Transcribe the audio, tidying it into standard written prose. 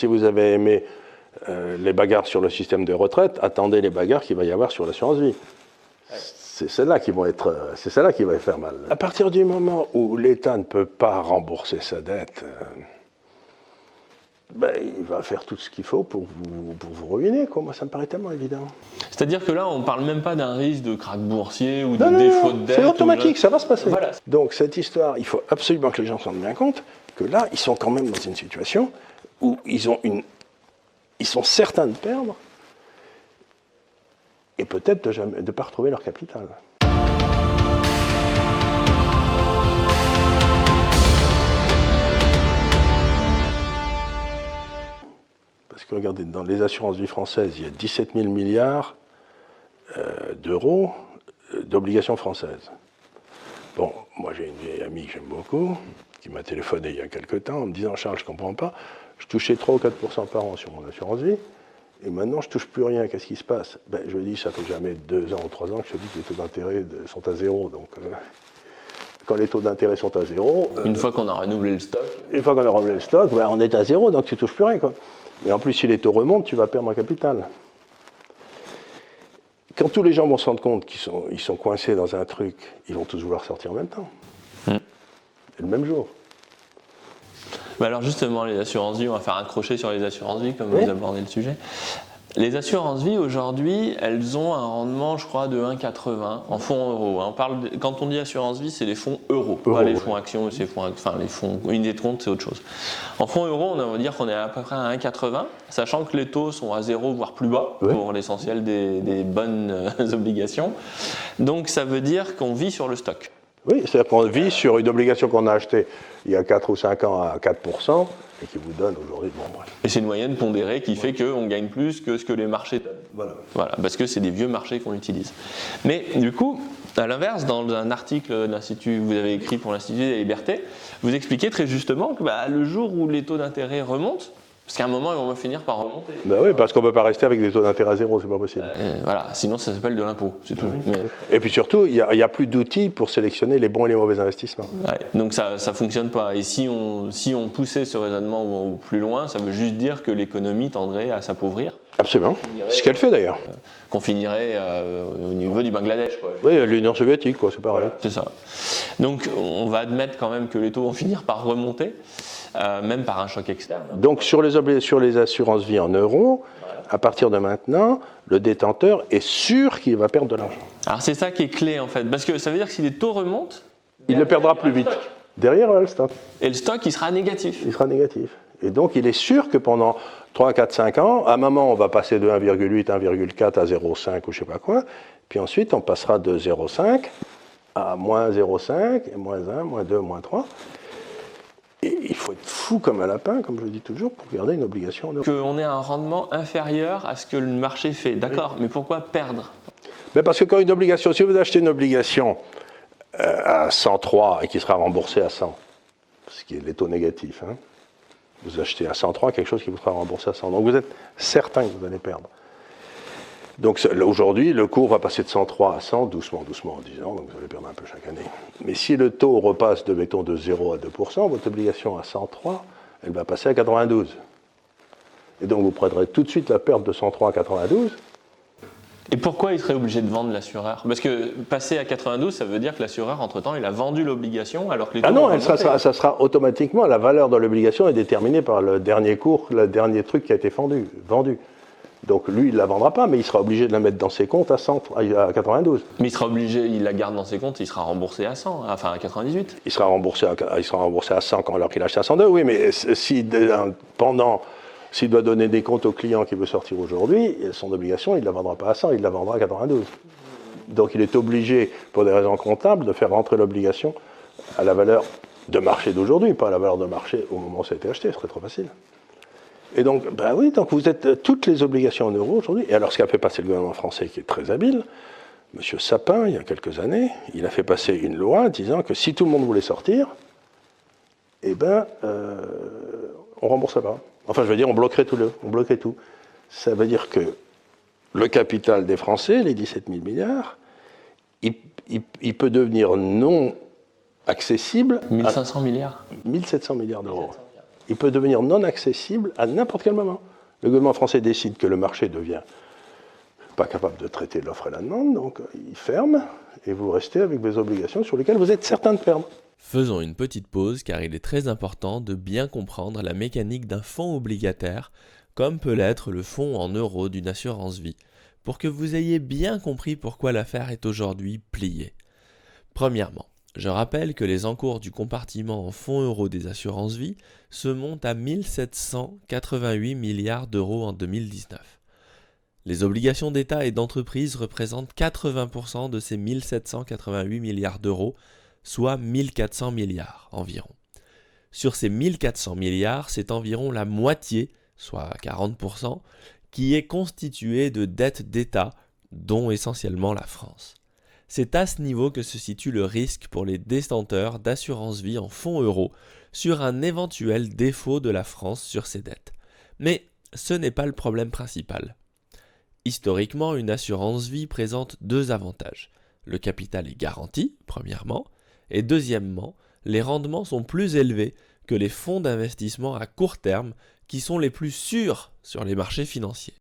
si vous avez aimé les bagarres sur le système de retraite, attendez les bagarres qu'il va y avoir sur l'assurance vie. C'est celle-là qui va faire mal. À partir du moment où l'État ne peut pas rembourser sa dette, il va faire tout ce qu'il faut pour vous ruiner, quoi. Moi, ça me paraît tellement évident. C'est-à-dire que là, on ne parle même pas d'un risque de krach boursier ou de défaut de dette. C'est automatique, ça va se passer. Voilà. Donc, cette histoire, il faut absolument que les gens se rendent bien compte que là, ils sont quand même dans une situation où ils sont certains de perdre et peut-être de ne pas retrouver leur capital. Parce que regardez, dans les assurances vie françaises, il y a 17 000 milliards d'euros d'obligations françaises. Bon, moi j'ai une vieille amie que j'aime beaucoup, qui m'a téléphoné il y a quelque temps en me disant « Charles, je ne comprends pas, je touchais 3 ou 4% par an sur mon assurance vie, et maintenant je ne touche plus rien, qu'est-ce qui se passe ?» Je lui dis « Ça fait jamais 2 ans ou 3 ans que je te dis que les taux d'intérêt sont à zéro, donc quand les taux d'intérêt sont à zéro... Une fois qu'on a renouvelé le stock... Une fois qu'on a renouvelé le stock, on est à zéro, donc tu ne touches plus rien, quoi. Mais en plus, si les taux remontent, tu vas perdre un capital. » Quand tous les gens vont se rendre compte qu'ils sont coincés dans un truc, ils vont tous vouloir sortir en même temps. Et le même jour. Alors justement, les assurances vie, on va faire un crochet sur les assurances vie, comme vous abordez le sujet. Les assurances vie, aujourd'hui, elles ont un rendement, je crois, de 1,80 en fonds euros. Quand on dit assurance vie, c'est les fonds euros, pas les fonds actions, les fonds unités de compte, c'est autre chose. En fonds euros, on va dire qu'on est à peu près à 1,80, sachant que les taux sont à 0, voire plus bas, pour l'essentiel des bonnes obligations. Donc ça veut dire qu'on vit sur le stock. Oui, c'est-à-dire qu'on vit sur une obligation qu'on a achetée il y a 4 ou 5 ans à 4%, et qui vous donne aujourd'hui, Et c'est une moyenne pondérée qui fait qu'on gagne plus que ce que les marchés donnent. Voilà, parce que c'est des vieux marchés qu'on utilise. Mais du coup, à l'inverse, dans un article de l'Institut, vous avez écrit pour l'Institut des libertés, vous expliquez très justement que le jour où les taux d'intérêt remontent, parce qu'à un moment, ils vont finir par remonter. Oui, parce qu'on ne peut pas rester avec des taux d'intérêt à zéro, c'est pas possible. Voilà, sinon ça s'appelle de l'impôt, c'est tout. Et puis surtout, il n'y a plus d'outils pour sélectionner les bons et les mauvais investissements. Donc ça ne fonctionne pas. Et si on poussait ce raisonnement plus loin, ça veut juste dire que l'économie tendrait à s'appauvrir. Absolument, ce qu'elle fait d'ailleurs. Qu'on finirait au niveau du Bangladesh. Oui, l'Union soviétique, c'est pareil. C'est ça. Donc on va admettre quand même que les taux vont finir par remonter. Même par un choc externe. Donc sur les assurances vie en euros, à partir de maintenant, le détenteur est sûr qu'il va perdre de l'argent. Alors c'est ça qui est clé en fait, parce que ça veut dire que si les taux remontent, il le perdra plus vite. Derrière, le stock. Et le stock, il sera négatif. Il sera négatif. Et donc il est sûr que pendant 3, 4, 5 ans, à un moment on va passer de 1,8, 1,4 à 0,5 ou je ne sais pas quoi, puis ensuite on passera de 0,5 à moins 0,5, et moins 1, moins 2, moins 3. Et il faut être fou comme un lapin, comme je le dis toujours, pour garder une obligation en euros. Qu'on ait un rendement inférieur à ce que le marché fait, d'accord, mais pourquoi perdre ? Parce que quand une obligation, si vous achetez une obligation à 103 et qui sera remboursée à 100, ce qui est les taux négatifs, vous achetez à 103 quelque chose qui vous sera remboursé à 100. Donc vous êtes certain que vous allez perdre. Donc aujourd'hui, le cours va passer de 103 à 100, doucement en 10 ans, donc vous allez perdre un peu chaque année. Mais si le taux repasse de 0 à 2%, votre obligation à 103, elle va passer à 92. Et donc vous prendrez tout de suite la perte de 103 à 92. Et pourquoi il serait obligé de vendre l'assureur ? Parce que passer à 92, ça veut dire que l'assureur, entre-temps, il a vendu l'obligation alors que les taux ça sera automatiquement, la valeur de l'obligation est déterminée par le dernier cours, le dernier truc qui a été vendu. Donc lui, il ne la vendra pas, mais il sera obligé de la mettre dans ses comptes à 92. Mais il sera obligé, il la garde dans ses comptes, il sera remboursé à 100, enfin à 98. Il sera remboursé à 100 alors qu'il a acheté à 102, oui, mais s'il doit donner des comptes au client qui veut sortir aujourd'hui, son obligation, il ne la vendra pas à 100, il la vendra à 92. Donc il est obligé, pour des raisons comptables, de faire rentrer l'obligation à la valeur de marché d'aujourd'hui, pas à la valeur de marché au moment où ça a été acheté, ce serait trop facile. Et donc, donc vous êtes toutes les obligations en euros aujourd'hui. Et alors, ce qu'a fait passer le gouvernement français, qui est très habile, M. Sapin, il y a quelques années, il a fait passer une loi disant que si tout le monde voulait sortir, on ne rembourserait pas. Enfin, je veux dire, on bloquerait tout. Ça veut dire que le capital des Français, les 17 000 milliards, il peut devenir non accessible. 1500 milliards. 1700 milliards d'euros. il peut devenir non accessible à n'importe quel moment. Le gouvernement français décide que le marché devient pas capable de traiter l'offre et la demande, donc il ferme, et vous restez avec des obligations sur lesquelles vous êtes certain de perdre. Faisons une petite pause car il est très important de bien comprendre la mécanique d'un fonds obligataire, comme peut l'être le fonds en euros d'une assurance vie, pour que vous ayez bien compris pourquoi l'affaire est aujourd'hui pliée. Premièrement, je rappelle que les encours du compartiment en fonds euros des assurances vie se montent à 1788 milliards d'euros en 2019. Les obligations d'État et d'entreprise représentent 80% de ces 1788 milliards d'euros, soit 1400 milliards environ. Sur ces 1400 milliards, c'est environ la moitié, soit 40%, qui est constituée de dettes d'État, dont essentiellement la France. C'est à ce niveau que se situe le risque pour les détenteurs d'assurance vie en fonds euros sur un éventuel défaut de la France sur ses dettes. Mais ce n'est pas le problème principal. Historiquement, une assurance vie présente deux avantages. Le capital est garanti, premièrement, et deuxièmement, les rendements sont plus élevés que les fonds d'investissement à court terme qui sont les plus sûrs sur les marchés financiers.